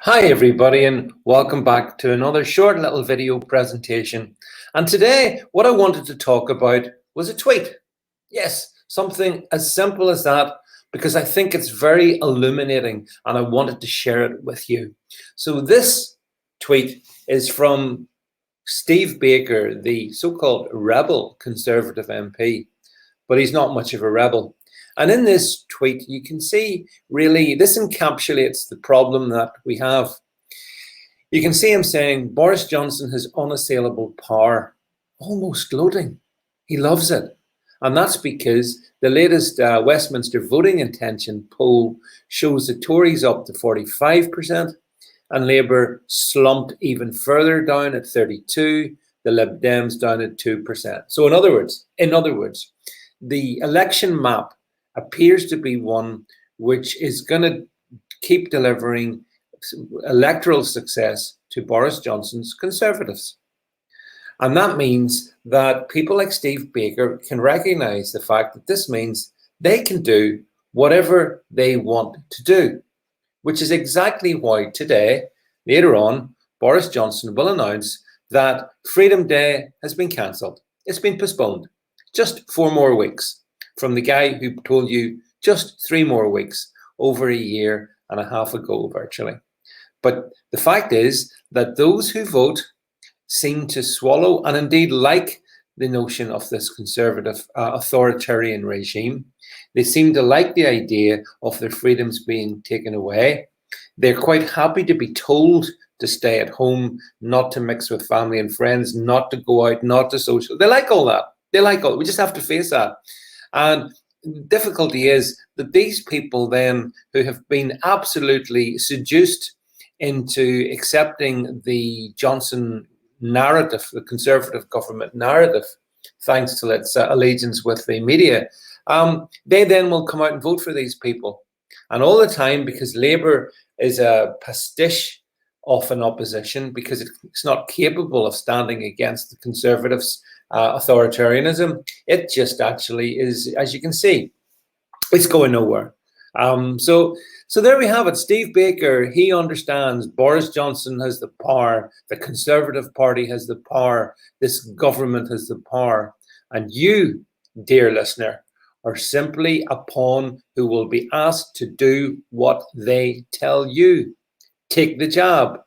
Hi everybody, and welcome back to another short little video presentation. And today what I wanted to talk about was a tweet. Yes, something as simple as that, because I think it's very illuminating and I wanted to share it with you. So this tweet is from Steve Baker, the so-called rebel Conservative MP, but he's not much of a rebel. And in this tweet, you can see really this encapsulates the problem that we have. You can see him saying Boris Johnson has unassailable power, almost gloating. He loves it. And that's because the latest Westminster voting intention poll shows the Tories up to 45% and Labour slumped even further down at 32%, the Lib Dems down at 2%. So in other words, the election map appears to be one which is going to keep delivering electoral success to Boris Johnson's Conservatives. And that means that people like Steve Baker can recognise the fact that this means they can do whatever they want to do, which is exactly why today, later on, Boris Johnson will announce that Freedom Day has been cancelled. It's been postponed. Just 4 more weeks. From the guy who told you just 3 more weeks over a year and a half ago, virtually. But the fact is that those who vote seem to swallow and indeed like the notion of this conservative authoritarian regime. They seem to like the idea of their freedoms being taken away. They're quite happy to be told to stay at home, not to mix with family and friends, not to go out, not to social. They like all that. They like all that. We just have to face that. And the difficulty is that these people then who have been absolutely seduced into accepting the Johnson narrative, the Conservative government narrative, thanks to its allegiance with the media, they then will come out and vote for these people. And all the time, because Labour is a pastiche of an opposition, because it's not capable of standing against the Conservatives' authoritarianism, it just actually is, as you can see, it's going nowhere. So there we have it. Steve Baker, he understands Boris Johnson has the power, the Conservative Party has the power, this government has the power, and you, dear listener, are simply a pawn who will be asked to do what they tell you. Take the jab,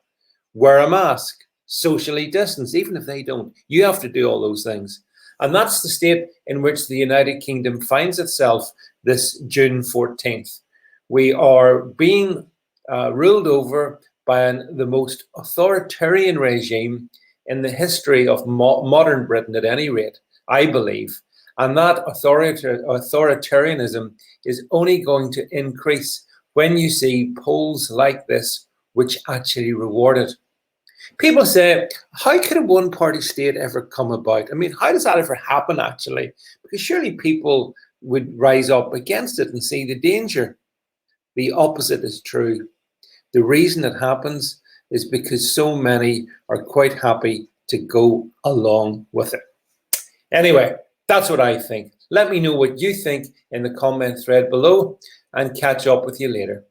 wear a mask, socially distance, even if they don't. You have to do all those things. And that's the state in which the United Kingdom finds itself this June 14th. We are being ruled over by the most authoritarian regime in the history of modern Britain, at any rate, I believe. And that authoritarianism is only going to increase when you see polls like this, which actually reward it. People say, how could a one-party state ever come about? I mean, how does that ever happen, actually? Because surely people would rise up against it and see the danger. The opposite is true. The reason it happens is because so many are quite happy to go along with it. Anyway, that's what I think. Let me know what you think in the comment thread below and catch up with you later.